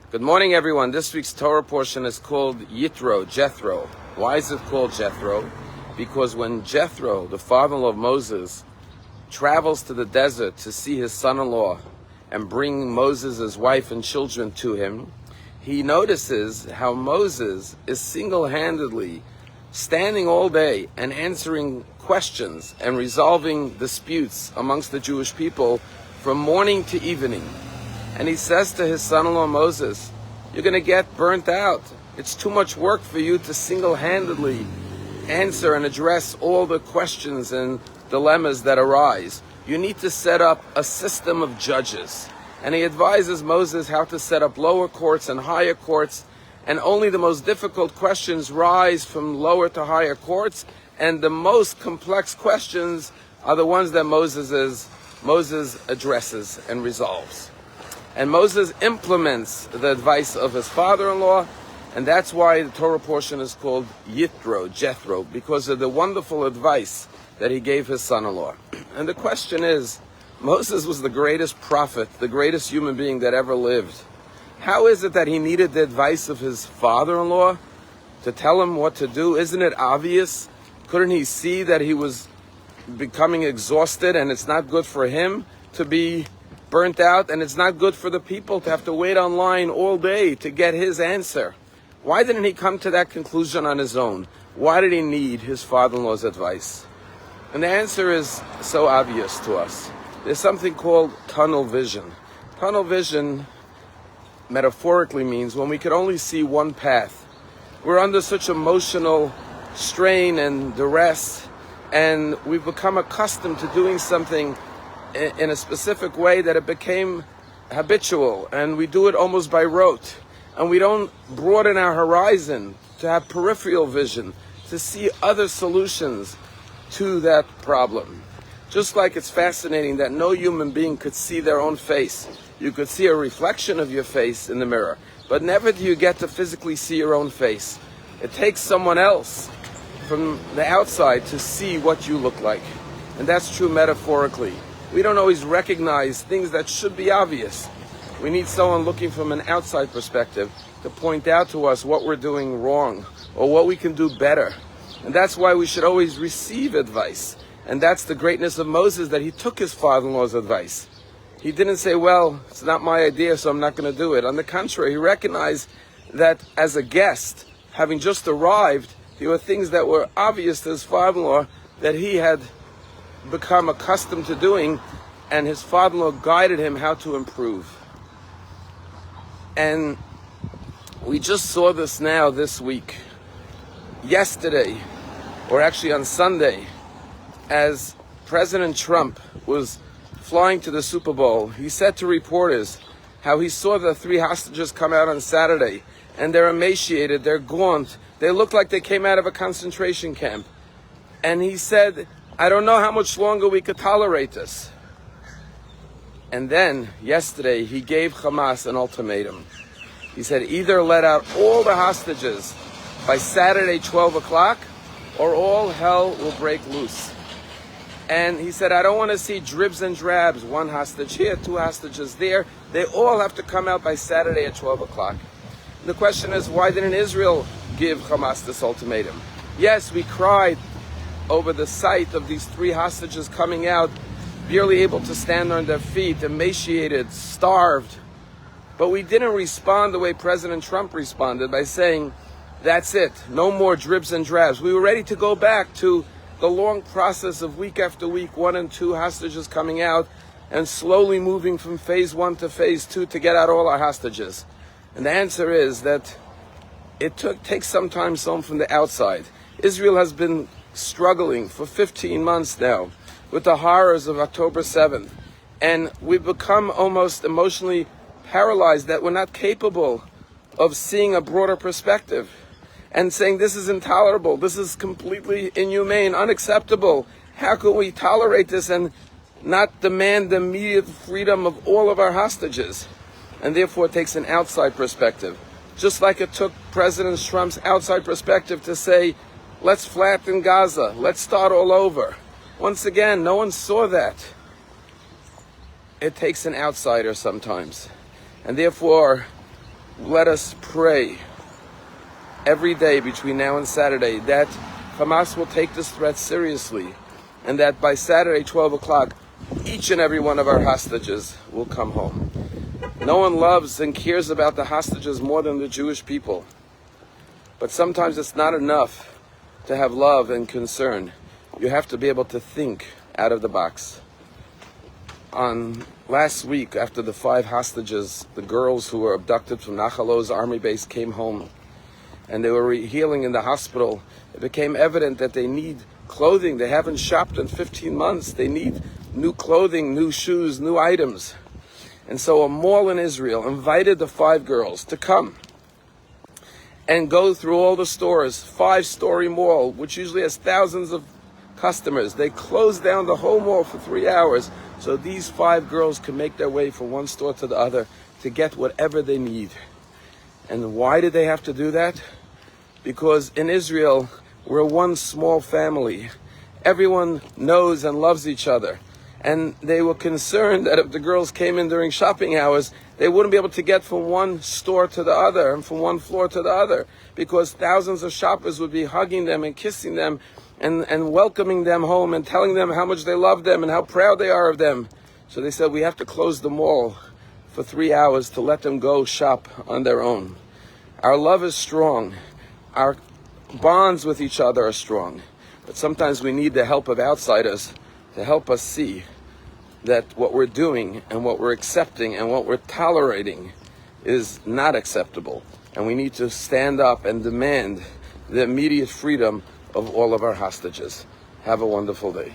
Good morning, everyone. This week's Torah portion is called Yitro, Jethro. Why is it called Jethro? Because when Jethro, the father-in-law of Moses, travels to the desert to see his son-in-law and bring Moses, his wife and children to him, he notices how Moses is single-handedly standing all day and answering questions and resolving disputes amongst the Jewish people from morning to evening. And he says to his son-in-law Moses, "You're going to get burnt out. It's too much work for you to single-handedly answer and address all the questions and dilemmas that arise. You need to set up a system of judges." And he advises Moses how to set up lower courts and higher courts, and only the most difficult questions rise from lower to higher courts, and the most complex questions are the ones that Moses addresses and resolves. And Moses implements the advice of his father-in-law, and that's why the Torah portion is called Yitro, Jethro, because of the wonderful advice that he gave his son-in-law. And the question is, Moses was the greatest prophet, the greatest human being that ever lived. How is it that he needed the advice of his father-in-law to tell him what to do? Isn't it obvious? Couldn't he see that he was becoming exhausted, and it's not good for him to be burnt out, and it's not good for the people to have to wait online all day to get his answer? Why didn't he come to that conclusion on his own? Why did he need his father-in-law's advice? And the answer is so obvious to us. There's something called tunnel vision. Tunnel vision metaphorically means when we could only see one path. We're under such emotional strain and duress, and we've become accustomed to doing something in a specific way that it became habitual, and we do it almost by rote, and we don't broaden our horizon to have peripheral vision, to see other solutions to that problem. Just like it's fascinating that no human being could see their own face. You could see a reflection of your face in the mirror, but never do you get to physically see your own face. It takes someone else from the outside to see what you look like, and that's true metaphorically. We don't always recognize things that should be obvious. We need someone looking from an outside perspective to point out to us what we're doing wrong or what we can do better. And that's why we should always receive advice. And that's the greatness of Moses, that he took his father-in-law's advice. He didn't say, well, it's not my idea, so I'm not going to do it. On the contrary, he recognized that as a guest, having just arrived, there were things that were obvious to his father-in-law that he had become accustomed to doing, and his father-in-law guided him how to improve. And we just saw this now this week. Yesterday, or actually on Sunday, as President Trump was flying to the Super Bowl, he said to reporters how he saw the 3 hostages come out on Saturday, and they're emaciated, they're gaunt, they look like they came out of a concentration camp. And he said, I don't know how much longer we could tolerate this. And then, yesterday, he gave Hamas an ultimatum. He said, either let out all the hostages by Saturday, 12 o'clock, or all hell will break loose. And he said, I don't want to see dribs and drabs, 1 hostage here, 2 hostages there. They all have to come out by Saturday at 12 o'clock. The question is, why didn't Israel give Hamas this ultimatum? Yes, we cried over the sight of these 3 hostages coming out, barely able to stand on their feet, emaciated, starved. But we didn't respond the way President Trump responded by saying, that's it, no more dribs and drabs. We were ready to go back to the long process of week after week, 1 and 2 hostages coming out, and slowly moving from phase 1 to phase 2 to get out all our hostages. And the answer is that it takes some time from the outside. Israel has been struggling for 15 months now with the horrors of October 7th. And we've become almost emotionally paralyzed that we're not capable of seeing a broader perspective and saying this is intolerable, this is completely inhumane, unacceptable. How can we tolerate this and not demand the immediate freedom of all of our hostages? And therefore it takes an outside perspective. Just like it took President Trump's outside perspective to say, let's flatten Gaza, let's start all over. Once again, no one saw that. It takes an outsider sometimes. And therefore, let us pray every day between now and Saturday that Hamas will take this threat seriously, and that by Saturday, 12 o'clock, each and every one of our hostages will come home. No one loves and cares about the hostages more than the Jewish people. But sometimes it's not enough to have love and concern. You have to be able to think out of the box. On last week, after the 5 hostages, the girls who were abducted from Nachal Oz army base came home, and they were healing in the hospital. It became evident that they need clothing. They haven't shopped in 15 months. They need new clothing, new shoes, new items. And so a mall in Israel invited the 5 girls to come and go through all the stores, 5-story mall, which usually has thousands of customers. They closed down the whole mall for 3 hours so these 5 girls can make their way from one store to the other to get whatever they need. And why did they have to do that? Because in Israel, we're one small family. Everyone knows and loves each other. And they were concerned that if the girls came in during shopping hours, they wouldn't be able to get from one store to the other and from one floor to the other, because thousands of shoppers would be hugging them and kissing them and welcoming them home and telling them how much they love them and how proud they are of them. So they said, we have to close the mall for 3 hours to let them go shop on their own. Our love is strong. Our bonds with each other are strong. But sometimes we need the help of outsiders to help us see that what we're doing and what we're accepting and what we're tolerating is not acceptable. And we need to stand up and demand the immediate freedom of all of our hostages. Have a wonderful day.